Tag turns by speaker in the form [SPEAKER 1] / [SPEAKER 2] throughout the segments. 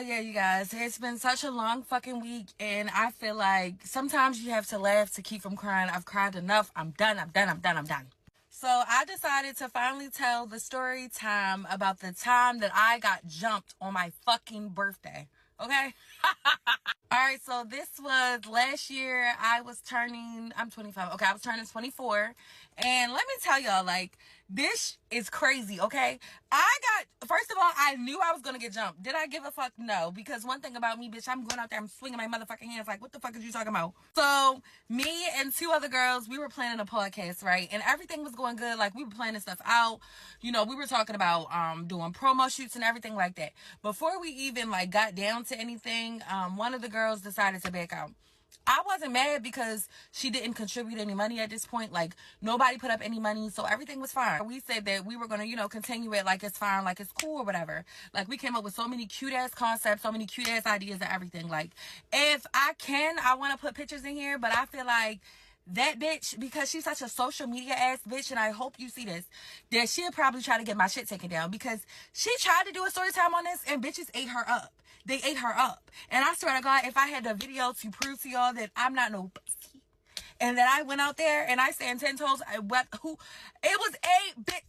[SPEAKER 1] yeah, you guys, it's been such a long fucking week, and I feel like sometimes you have to laugh to keep from crying. I've cried enough. I'm done. So I decided to finally tell the story time about the time that I got jumped on my fucking birthday. Okay? Alright, so this was last year. I'm 25. Okay, I was turning 24. And let me tell y'all, like, this is crazy, okay? First of all, I knew I was gonna get jumped. Did I give a fuck? No. Because one thing about me, bitch, I'm going out there, I'm swinging my motherfucking hands like, what the fuck is you talking about? So, me and two other girls, we were planning a podcast, right? And everything was going good. Like, we were planning stuff out. You know, we were talking about doing promo shoots and everything like that. Before we even, like, got down to anything, one of the girls decided to back out. I wasn't mad because she didn't contribute any money at this point. Like, nobody put up any money, so everything was fine. We said that we were going to, you know, continue it like it's fine, like it's cool or whatever. Like, we came up with so many cute-ass concepts, so many cute-ass ideas and everything. Like, if I can, I want to put pictures in here, but I feel like that bitch, because she's such a social media ass bitch, and I hope you see this, that she'll probably try to get my shit taken down, because she tried to do a story time on this and bitches ate her up. They ate her up. And I swear to God, if I had the video to prove to y'all that I'm not no pussy, and that I went out there and I stand 10 toes, I wept, it was a bitch.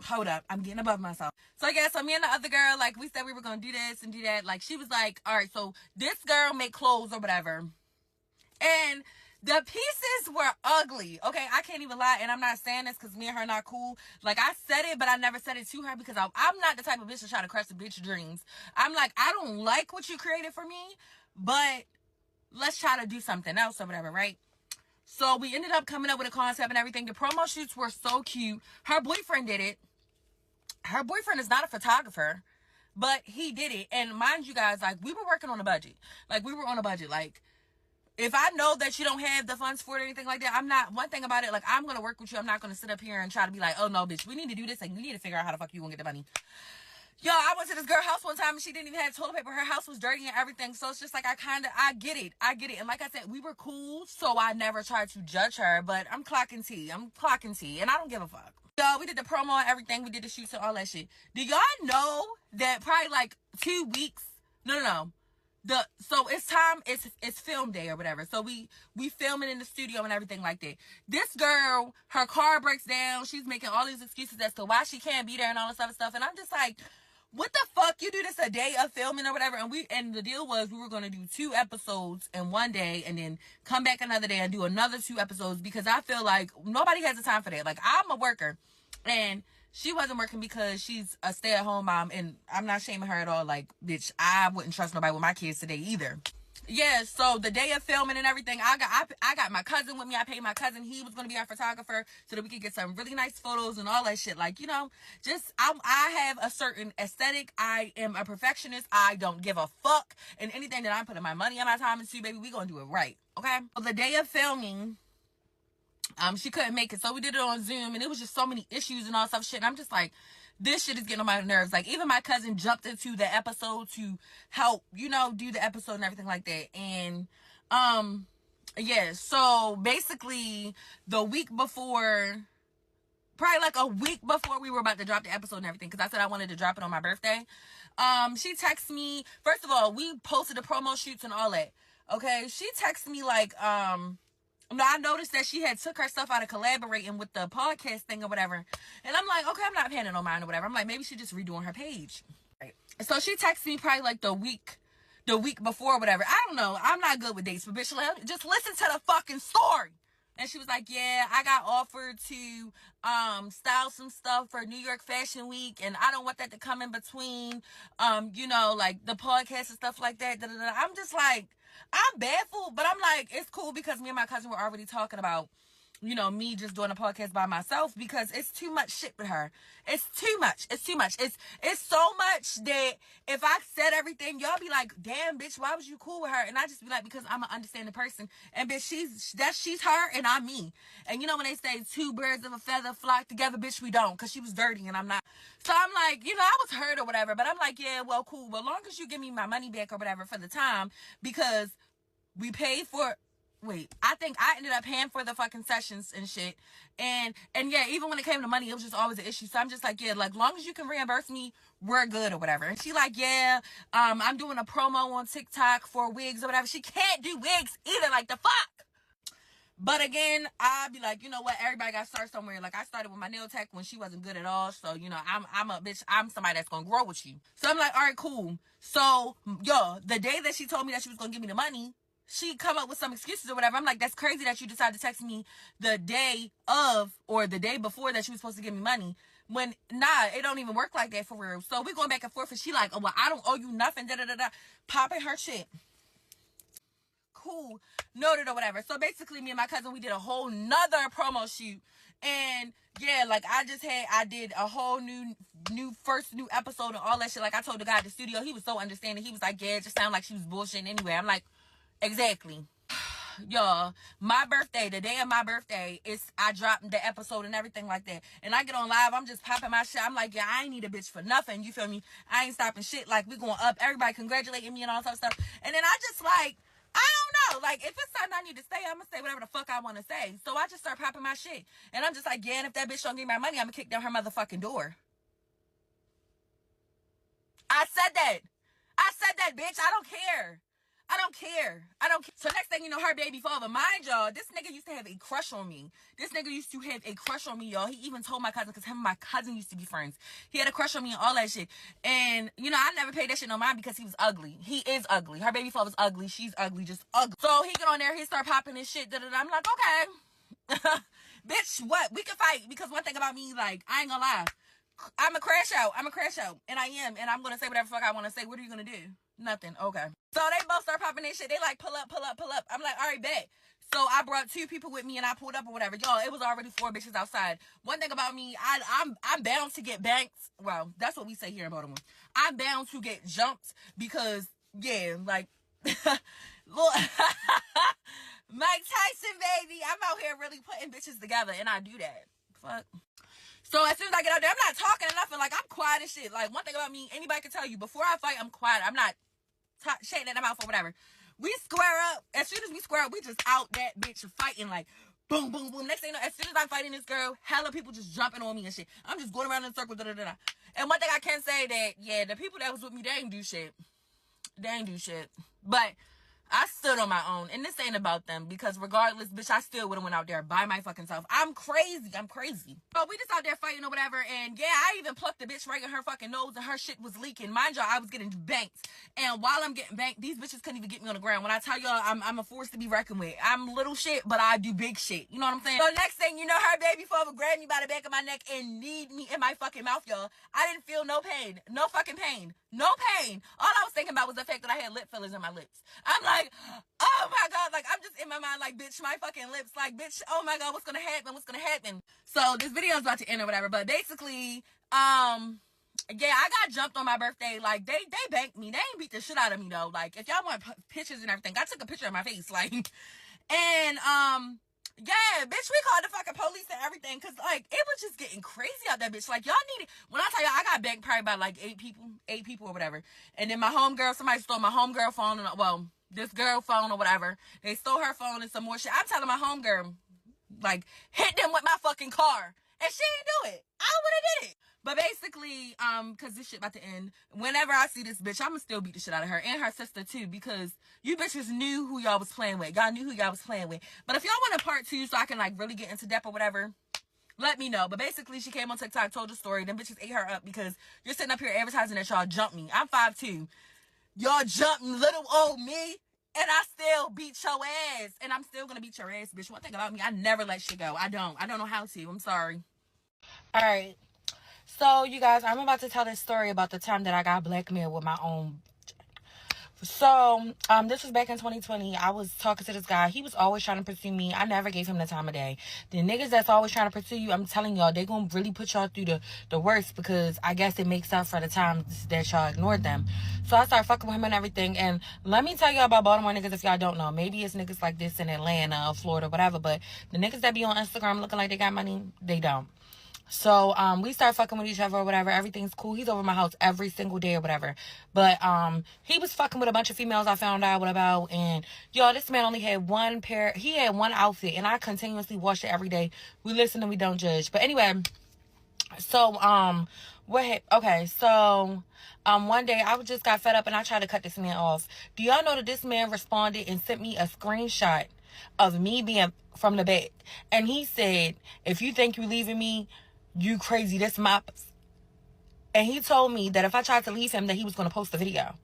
[SPEAKER 1] Hold up, I'm getting above myself. So yeah, so me and the other girl, like, we said we were gonna do this and do that. Like, she was like, all right, so this girl make clothes or whatever, and the pieces were ugly. Okay, I can't even lie. And I'm not saying this because me and her are not cool. Like, I said it, but I never said it to her because I'm not the type of bitch to try to crush a bitch dreams. I'm like, I don't like what you created for me, but let's try to do something else or whatever, right? So we ended up coming up with a concept and everything. The promo shoots were so cute. Her boyfriend did it. Her boyfriend is not a photographer, but he did it. And mind you guys, like, we were working on a budget. Like, we were on a budget. Like, if I know that you don't have the funds for it or anything like that, one thing about it, like, I'm going to work with you. I'm not going to sit up here and try to be like, oh, no, bitch, we need to do this. Like, we need to figure out how the fuck you going to get the money. Yo, I went to this girl's house one time and she didn't even have toilet paper. Her house was dirty and everything. So it's just like, I get it. And like I said, we were cool, so I never tried to judge her. But I'm clocking tea. And I don't give a fuck. So we did the promo and everything. We did the shoots and all that shit. Do y'all know that probably like 2 weeks? No. So it's film day or whatever. So we filming in the studio and everything like that. This girl, her car breaks down. She's making all these excuses as to why she can't be there and all this other stuff. And I'm just like, what the fuck? You do this a day of filming or whatever? And the deal was we were going to do 2 episodes in one day and then come back another day and do another 2 episodes, because I feel like nobody has the time for that. Like, I'm a worker, and she wasn't working because she's a stay-at-home mom, and I'm not shaming her at all. Like, bitch, I wouldn't trust nobody with my kids today either. Yeah, so the day of filming and everything, I got my cousin with me. I paid my cousin. He was going to be our photographer so that we could get some really nice photos and all that shit. Like, you know, just, I have a certain aesthetic. I am a perfectionist. I don't give a fuck. And anything that I'm putting my money and my time into, baby, we going to do it right. Okay? So the day of filming, she couldn't make it, so we did it on Zoom, and it was just so many issues and all stuff shit. And I'm just like, this shit is getting on my nerves. Like, even my cousin jumped into the episode to help, you know, do the episode and everything like that. And yeah, so basically the week before, probably like a week before we were about to drop the episode and everything, because I said I wanted to drop it on my birthday, she texted me. First of all, we posted the promo shoots and all that. Okay, she texted me like, no, I noticed that she had took her stuff out of collaborating with the podcast thing or whatever. And I'm like, okay, I'm not paying it no mind or whatever. I'm like, maybe she's just redoing her page. Right. So she texted me probably like the week before or whatever. I don't know. I'm not good with dates, but bitch, just listen to the fucking story. And she was like, yeah, I got offered to style some stuff for New York Fashion Week, and I don't want that to come in between, you know, like the podcast and stuff like that. I'm just like, I'm baffled, but I'm like, it's cool, because me and my cousin were already talking about, you know, me just doing a podcast by myself, because it's too much shit with her. It's too much. It's so much that if I said everything, y'all be like, damn, bitch, why was you cool with her? And I just be like, because I'm an understanding person. And bitch, she's her and I'm me. And you know when they say 2 birds of a feather flock together, bitch, we don't, because she was dirty and I'm not. So I'm like, you know, I was hurt or whatever, but I'm like, yeah, well, cool. But long as you give me my money back or whatever for the time, because we paid for I think I ended up paying for the fucking sessions and shit. And yeah, even when it came to money, it was just always an issue. So I'm just like, yeah, like, long as you can reimburse me, we're good or whatever. And she like, yeah, I'm doing a promo on TikTok for wigs or whatever. She can't do wigs either. Like, the fuck? But again, I'd be like, you know what? Everybody got to start somewhere. Like, I started with my nail tech when she wasn't good at all. So, you know, I'm a bitch. I'm somebody that's going to grow with you. So I'm like, all right, cool. So, yo, the day that she told me that she was going to give me the money, she come up with some excuses or whatever. I'm like, that's crazy that you decided to text me the day of or the day before that you was supposed to give me money. When, nah, it don't even work like that for real. So we going back and forth, and she like, oh, well, I don't owe you nothing, da-da-da-da. Popping her shit. Cool, noted or whatever. So basically, me and my cousin, we did a whole nother promo shoot. And yeah, like, I did a whole new episode and all that shit. Like, I told the guy at the studio, he was so understanding. He was like, yeah, it just sounded like she was bullshitting anyway. I'm like, exactly. Y'all, my birthday, the day of my birthday, I dropped the episode and everything like that. And I get on live, I'm just popping my shit. I'm like, yeah, I ain't need a bitch for nothing. You feel me? I ain't stopping shit. Like, we going up. Everybody congratulating me and all that stuff. And then I just like, I don't know. Like, if it's something I need to say, I'm going to say whatever the fuck I want to say. So I just start popping my shit. And I'm just like, yeah, and if that bitch don't give me my money, I'm going to kick down her motherfucking door. I said that, bitch. I don't care. So next thing you know, her baby father, mind y'all, this nigga used to have a crush on me. Y'all. He even told my cousin, because him and my cousin used to be friends. He had a crush on me and all that shit. And, you know, I never paid that shit no mind because he was ugly. He is ugly. Her baby father's ugly. She's ugly, just ugly. So he get on there, he start popping his shit. I'm like, okay. Bitch, what? We can fight. Because one thing about me, like, I ain't gonna lie. I'm a crash out. And I am. And I'm gonna say whatever the fuck I want to say. What are you gonna do? Nothing. Okay. So they both start popping their shit. They like, pull up. I'm like, all right, bet. So I brought 2 people with me and I pulled up or whatever. Y'all, it was already 4 bitches outside. One thing about me, I'm bound to get banked. Well, that's what we say here in Baltimore. I'm bound to get jumped because, yeah, like, look, Mike Tyson, baby. I'm out here really putting bitches together, and I do that. Fuck. So as soon as I get out there, I'm not talking or nothing. Like, I'm quiet as shit. Like, one thing about me, anybody can tell you, before I fight, I'm quiet. I'm not shaking at the mouth or whatever. We square up. As soon as we square up, we just out that bitch fighting, like, boom, boom, boom. Next thing you know, as soon as I'm fighting this girl, hella people just jumping on me and shit. I'm just going around in a circle, da-da-da-da. And one thing I can say that, yeah, the people that was with me, they ain't do shit. But I stood on my own, and this ain't about them, because regardless, bitch, I still would have went out there by my fucking self. I'm crazy. So we just out there fighting or whatever, and yeah, I even plucked the bitch right in her fucking nose, and her shit was leaking. Mind y'all, I was getting banked, and while I'm getting banked, these bitches couldn't even get me on the ground. When I tell y'all, I'm a force to be reckoned with. I'm little shit, but I do big shit. You know what I'm saying? So next thing you know, her baby father grabbed me by the back of my neck and kneed me in my fucking mouth, y'all. I didn't feel no pain. No fucking pain. No pain. All I was thinking about was the fact that I had lip fillers in my lips. I'm like, oh my God, like, I'm just in my mind like, bitch, my fucking lips, like, bitch, oh my God, what's gonna happen? So this video is about to end or whatever, but basically, yeah, I got jumped on my birthday. Like, they banked me. They ain't beat the shit out of me, though. Like, if y'all want pictures and everything, I took a picture of my face, like, and, yeah, bitch, we called the fucking police and everything, because, like, it was just getting crazy out there, bitch. Like, y'all needed, when I tell y'all, I got banked probably by, like, 8 people or whatever. And then my homegirl, somebody stole my homegirl phone, and, well, this girl phone or whatever. They stole her phone and some more shit. I'm telling my homegirl, like, hit them with my fucking car. And she didn't do it. I would've did it. But basically, cause this shit about to end, whenever I see this bitch, I'ma still beat the shit out of her and her sister too, because you bitches knew who y'all was playing with. Y'all knew who y'all was playing with. But if y'all want a part 2 so I can, like, really get into depth or whatever, let me know. But basically, she came on TikTok, told the story. Them bitches ate her up because you're sitting up here advertising that y'all jumped me. I'm 5'2". Y'all jumped little old me, and I still beat your ass. And I'm still gonna beat your ass, bitch. One thing about me, I never let shit go. I don't know how to. I'm sorry. All right. So, you guys, I'm about to tell this story about the time that I got blackmailed with my own. So, this was back in 2020. I was talking to this guy. He was always trying to pursue me. I never gave him the time of day. The niggas that's always trying to pursue you, I'm telling y'all, they gonna really put y'all through the worst, because I guess it makes up for the times that y'all ignored them. So I started fucking with him and everything. And let me tell y'all about Baltimore niggas if y'all don't know. Maybe it's niggas like this in Atlanta or Florida, whatever. But the niggas that be on Instagram looking like they got money, they don't. So, we start fucking with each other or whatever. Everything's cool. He's over my house every single day or whatever. But, he was fucking with a bunch of females I found out about. And, y'all, this man only had he had one outfit. And I continuously wash it every day. We listen and we don't judge. But anyway, so, one day I just got fed up and I tried to cut this man off. Do y'all know that this man responded and sent me a screenshot of me being from the back? And he said, if you think you're leaving me, you crazy, this my... And he told me that if I tried to leave him, that he was going to post the video.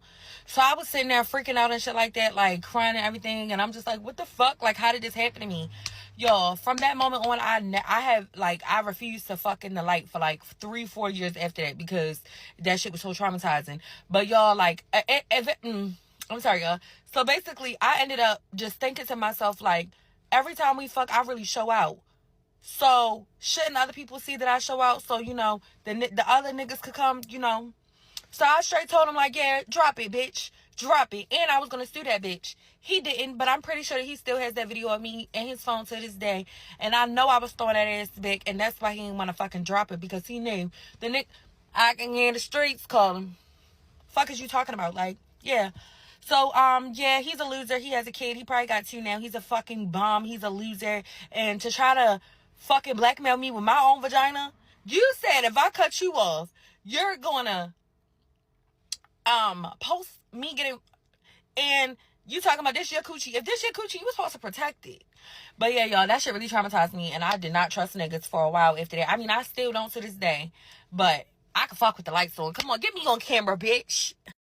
[SPEAKER 1] So I was sitting there freaking out and shit like that, like crying and everything. And I'm just like, what the fuck? Like, how did this happen to me? Y'all, from that moment on, I refused to fuck in the light for like 3-4 years after that, because that shit was so traumatizing. But y'all, like, I'm sorry, y'all. So basically, I ended up just thinking to myself, like, every time we fuck, I really show out. So shouldn't other people see that I show out, so, you know, the other niggas could come, you know? So I straight told him, like, yeah, drop it, bitch. Drop it. And I was going to sue that bitch. He didn't, but I'm pretty sure that he still has that video of me in his phone to this day. And I know I was throwing that ass back, and that's why he didn't want to fucking drop it, because he knew I can hear the streets call him. Fuck is you talking about? Like, yeah. So, yeah, he's a loser. He has a kid. He probably got 2 now. He's a fucking bum. He's a loser. And to try to fucking blackmail me with my own vagina, you said if I cut you off, you're gonna post me getting, and you talking about this your coochie. If this your coochie, you was supposed to protect it. But yeah, y'all, that shit really traumatized me, and I did not trust niggas for a while after that. I mean, I still don't to this day, but I can fuck with the lights on. Come on, get me on camera, bitch.